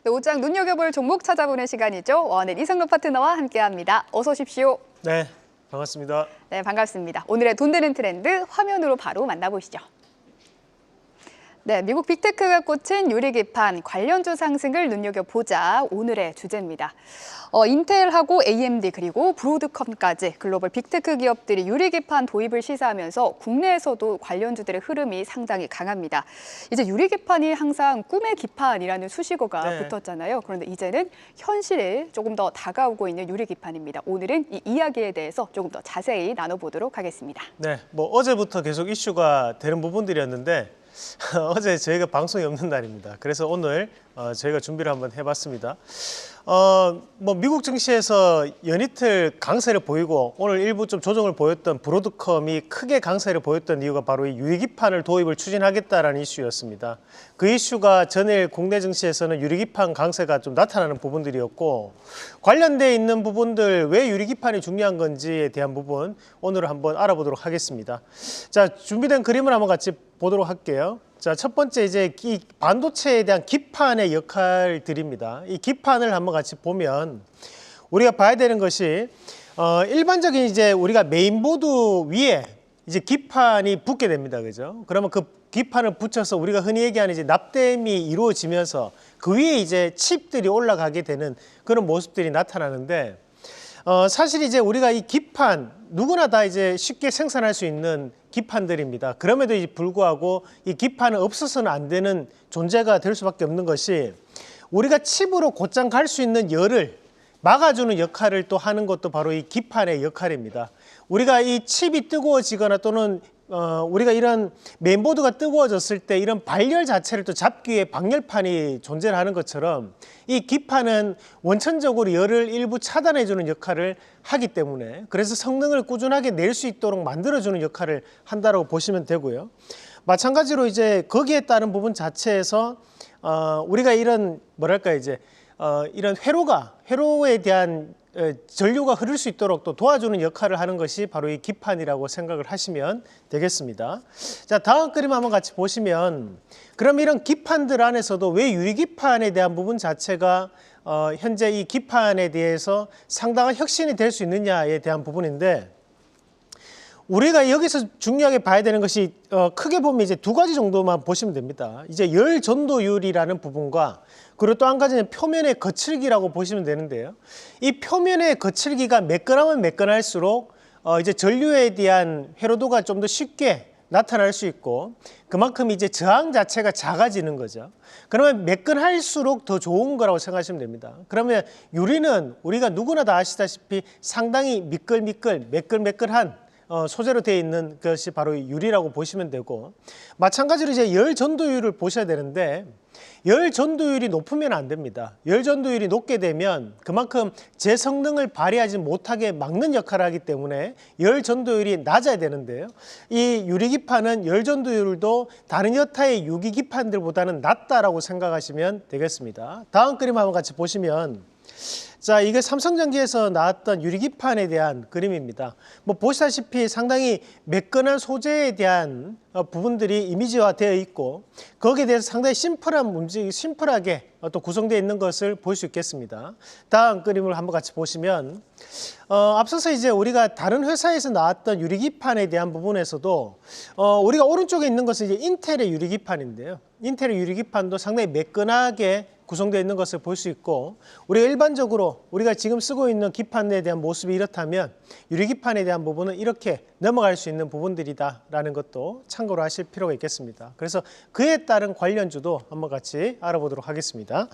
네, 옷장 눈여겨볼 종목 찾아보는 시간이죠. 원은 이성록 파트너와 함께합니다. 어서 오십시오. 네, 반갑습니다. 네, 반갑습니다. 오늘의 돈 되는 트렌드 화면으로 바로 만나보시죠. 네, 미국 빅테크가 꽂힌 유리기판 관련주 상승을 눈여겨보자 오늘의 주제입니다. 인텔하고 AMD 그리고 브로드컴까지 글로벌 빅테크 기업들이 유리기판 도입을 시사하면서 국내에서도 관련주들의 흐름이 상당히 강합니다. 이제 유리기판이 항상 꿈의 기판이라는 수식어가 붙었잖아요. 그런데 이제는 현실에 조금 더 다가오고 있는 유리기판입니다. 오늘은 이 이야기에 대해서 조금 더 자세히 나눠보도록 하겠습니다. 네, 어제부터 계속 이슈가 되는 부분들이었는데 어제 저희가 방송이 없는 날입니다. 그래서 오늘 저희가 준비를 한번 해봤습니다. 미국 증시에서 연이틀 강세를 보이고 오늘 일부 좀 조정을 보였던 브로드컴이 크게 강세를 보였던 이유가 바로 이 유리기판을 도입을 추진하겠다라는 이슈였습니다. 그 이슈가 전일 국내 증시에서는 유리기판 강세가 좀 나타나는 부분들이었고 관련돼 있는 부분들 왜 유리기판이 중요한 건지에 대한 부분 오늘 한번 알아보도록 하겠습니다. 자, 준비된 그림을 한번 같이 보도록 할게요. 자, 첫 번째 이제 이 반도체에 대한 기판의 역할들입니다. 이 기판을 한번 같이 보면 우리가 봐야 되는 것이 일반적인 이제 우리가 메인보드 위에 이제 기판이 붙게 됩니다. 그죠? 그러면 그 기판을 붙여서 우리가 흔히 얘기하는 이제 납땜이 이루어지면서 그 위에 이제 칩들이 올라가게 되는 그런 모습들이 나타나는데 사실 이제 우리가 이 기판 누구나 다 이제 쉽게 생산할 수 있는 기판들입니다. 그럼에도 불구하고 이 기판은 없어서는 안 되는 존재가 될 수밖에 없는 것이 우리가 칩으로 곧장 갈 수 있는 열을 막아주는 역할을 또 하는 것도 바로 이 기판의 역할입니다. 우리가 이 칩이 뜨거워지거나 또는 우리가 이런 메인보드가 뜨거워졌을 때 이런 발열 자체를 또 잡기 위해 방열판이 존재를 하는 것처럼 이 기판은 원천적으로 열을 일부 차단해주는 역할을 하기 때문에 그래서 성능을 꾸준하게 낼 수 있도록 만들어주는 역할을 한다고 보시면 되고요. 마찬가지로 이제 거기에 따른 부분 자체에서 우리가 이런 이런 회로에 대한 전류가 흐를 수 있도록 또 도와주는 역할을 하는 것이 바로 이 기판이라고 생각을 하시면 되겠습니다. 자, 다음 그림 한번 같이 보시면 그럼 이런 기판들 안에서도 왜 유리기판에 대한 부분 자체가 현재 이 기판에 대해서 상당한 혁신이 될 수 있느냐에 대한 부분인데 우리가 여기서 중요하게 봐야 되는 것이 크게 보면 이제 두 가지 정도만 보시면 됩니다. 이제 열 전도율이라는 부분과 그리고 또 한 가지는 표면의 거칠기라고 보시면 되는데요. 이 표면의 거칠기가 매끈하면 매끈할수록 이제 전류에 대한 회로도가 좀 더 쉽게 나타날 수 있고 그만큼 이제 저항 자체가 작아지는 거죠. 그러면 매끈할수록 더 좋은 거라고 생각하시면 됩니다. 그러면 유리는 우리가 누구나 다 아시다시피 상당히 매끌매끌한 소재로 되어 있는 것이 바로 유리라고 보시면 되고 마찬가지로 이제 열 전도율을 보셔야 되는데 열 전도율이 높으면 안 됩니다. 열 전도율이 높게 되면 그만큼 제 성능을 발휘하지 못하게 막는 역할을 하기 때문에 열 전도율이 낮아야 되는데요. 이 유리기판은 열 전도율도 다른 여타의 유기기판들보다는 낮다라고 생각하시면 되겠습니다. 다음 그림 한번 같이 보시면 자, 이게 삼성전기에서 나왔던 유리기판에 대한 그림입니다. 보시다시피 상당히 매끈한 소재에 대한 부분들이 이미지화되어 있고 거기에 대해서 상당히 심플하게 또 구성되어 있는 것을 볼 수 있겠습니다. 다음 그림을 한번 같이 보시면 앞서서 이제 우리가 다른 회사에서 나왔던 유리기판에 대한 부분에서도 우리가 오른쪽에 있는 것은 이제 인텔의 유리기판인데요. 인텔의 유리기판도 상당히 매끈하게 구성되어 있는 것을 볼 수 있고 우리가 일반적으로 우리가 지금 쓰고 있는 기판에 대한 모습이 이렇다면 유리기판에 대한 부분은 이렇게 넘어갈 수 있는 부분들이다라는 것도 참고로 하실 필요가 있겠습니다. 그래서 그에 따른 관련주도 한번 같이 알아보도록 하겠습니다.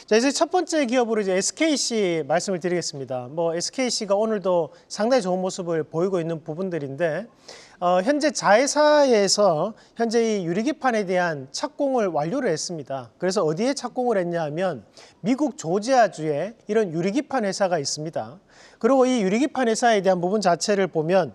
자, 이제 첫 번째 기업으로 이제 SKC 말씀을 드리겠습니다. SKC가 오늘도 상당히 좋은 모습을 보이고 있는 부분들인데 현재 자회사에서 현재 이 유리기판에 대한 착공을 완료를 했습니다. 그래서 어디에 착공을 했냐 하면 미국 조지아주에 이런 유리기판 회사가 있습니다. 그리고 이 유리기판 회사에 대한 부분 자체를 보면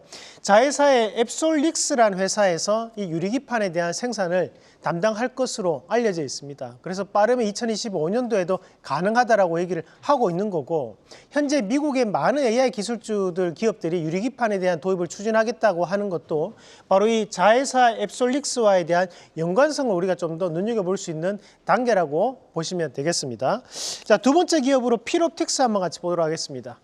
자회사의 앱솔릭스라는 회사에서 이 유리기판에 대한 생산을 담당할 것으로 알려져 있습니다. 그래서 빠르면 2025년도에도 가능하다라고 얘기를 하고 있는 거고, 현재 미국의 많은 AI 기술주들 기업들이 유리기판에 대한 도입을 추진하겠다고 하는 것도 바로 이 자회사 앱솔릭스와에 대한 연관성을 우리가 좀 더 눈여겨볼 수 있는 단계라고 보시면 되겠습니다. 자, 두 번째 기업으로 필옵틱스 한번 같이 보도록 하겠습니다.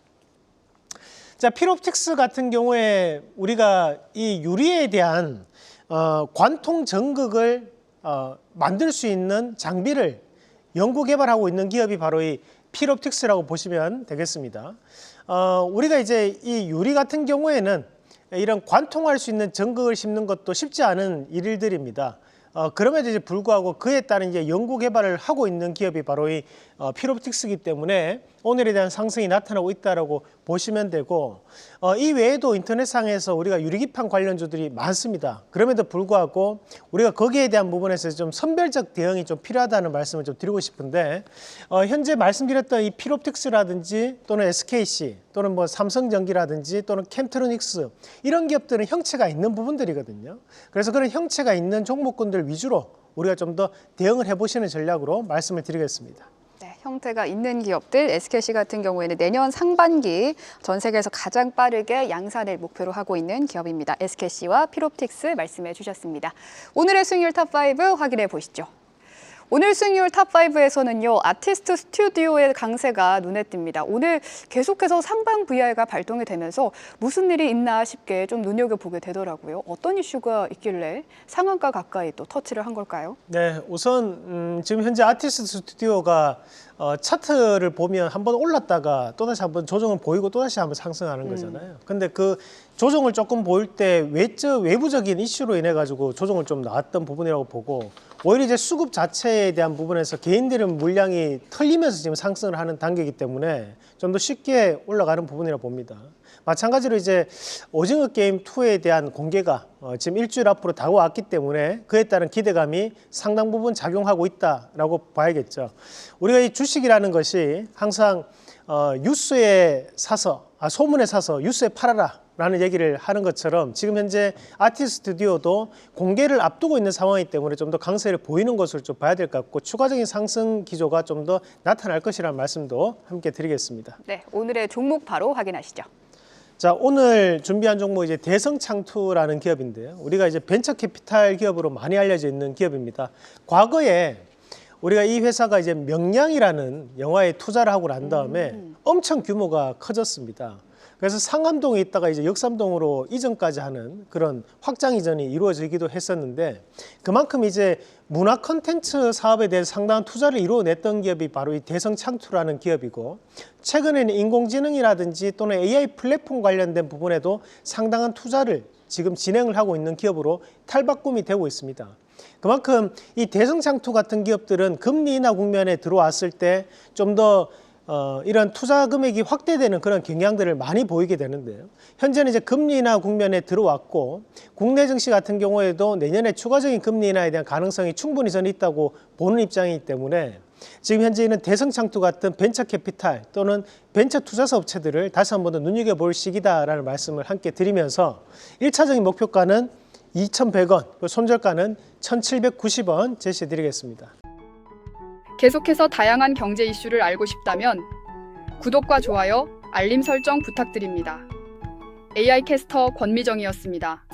자, 필옵틱스 같은 경우에 우리가 이 유리에 대한 관통 전극을 만들 수 있는 장비를 연구 개발하고 있는 기업이 바로 이 필옵틱스라고 보시면 되겠습니다. 우리가 이제 이 유리 같은 경우에는 이런 관통할 수 있는 전극을 심는 것도 쉽지 않은 일들입니다. 그럼에도 이제 불구하고 그에 따른 이제 연구 개발을 하고 있는 기업이 바로 이 필옵틱스이기 때문에 오늘에 대한 상승이 나타나고 있다라고 보시면 되고, 이 외에도 인터넷상에서 우리가 유리기판 관련주들이 많습니다. 그럼에도 불구하고 우리가 거기에 대한 부분에서 좀 선별적 대응이 좀 필요하다는 말씀을 좀 드리고 싶은데, 현재 말씀드렸던 이 필옵틱스라든지 또는 SKC 또는 뭐 삼성전기라든지 또는 캠트로닉스, 이런 기업들은 형체가 있는 부분들이거든요. 그래서 그런 형체가 있는 종목군들 위주로 우리가 좀 더 대응을 해보시는 전략으로 말씀을 드리겠습니다. 네, 형태가 있는 기업들, SKC 같은 경우에는 내년 상반기 전 세계에서 가장 빠르게 양산을 목표로 하고 있는 기업입니다. SKC와 필옵틱스 말씀해 주셨습니다. 오늘의 수익률 탑5 확인해 보시죠. 오늘 수익률 탑5에서는요, 아티스트 스튜디오의 강세가 눈에 띕니다. 오늘 계속해서 상방 VR가 발동이 되면서 무슨 일이 있나 싶게 좀 눈여겨보게 되더라고요. 어떤 이슈가 있길래 상한가 가까이 또 터치를 한 걸까요? 네, 우선 지금 현재 아티스트 스튜디오가 차트를 보면 한번 올랐다가 또다시 한번 조정을 보이고 또다시 한번 상승하는 거잖아요. 근데 그 조정을 조금 보일 때 외부적인 이슈로 인해 가지고 조정을 좀 나왔던 부분이라고 보고, 오히려 이제 수급 자체에 대한 부분에서 개인들은 물량이 털리면서 지금 상승을 하는 단계이기 때문에 좀 더 쉽게 올라가는 부분이라고 봅니다. 마찬가지로 이제 오징어 게임 2에 대한 공개가 지금 일주일 앞으로 다가왔기 때문에 그에 따른 기대감이 상당 부분 작용하고 있다라고 봐야겠죠. 우리가 이 주식이라는 것이 항상 뉴스에 사서 소문에 사서 뉴스에 팔아라 라는 얘기를 하는 것처럼, 지금 현재 아티스트 스튜디오도 공개를 앞두고 있는 상황이기 때문에 좀 더 강세를 보이는 것을 좀 봐야 될 것 같고, 추가적인 상승 기조가 좀 더 나타날 것이라는 말씀도 함께 드리겠습니다. 네, 오늘의 종목 바로 확인하시죠. 자, 오늘 준비한 종목 이제 대성창투라는 기업인데요. 우리가 이제 벤처 캐피탈 기업으로 많이 알려져 있는 기업입니다. 과거에 우리가 이 회사가 이제 명량이라는 영화에 투자를 하고 난 다음에 엄청 규모가 커졌습니다. 그래서 상암동에 있다가 이제 역삼동으로 이전까지 하는 그런 확장 이전이 이루어지기도 했었는데, 그만큼 이제 문화 콘텐츠 사업에 대해서 상당한 투자를 이루어냈던 기업이 바로 이 대성창투라는 기업이고, 최근에는 인공지능이라든지 또는 AI 플랫폼 관련된 부분에도 상당한 투자를 지금 진행을 하고 있는 기업으로 탈바꿈이 되고 있습니다. 그만큼 이 대성창투 같은 기업들은 금리 인하 국면에 들어왔을 때 좀 더 이런 투자 금액이 확대되는 그런 경향들을 많이 보이게 되는데요. 현재는 이제 금리 인하 국면에 들어왔고, 국내 증시 같은 경우에도 내년에 추가적인 금리 인하에 대한 가능성이 충분히 저는 있다고 보는 입장이기 때문에, 지금 현재 있는 대성창투 같은 벤처 캐피탈 또는 벤처 투자사 업체들을 다시 한번 더 눈여겨볼 시기다라는 말씀을 함께 드리면서, 1차적인 목표가는 2,100원, 손절가는 1,790원 제시해 드리겠습니다. 계속해서 다양한 경제 이슈를 알고 싶다면 구독과 좋아요, 알림 설정 부탁드립니다. AI 캐스터 권미정이었습니다.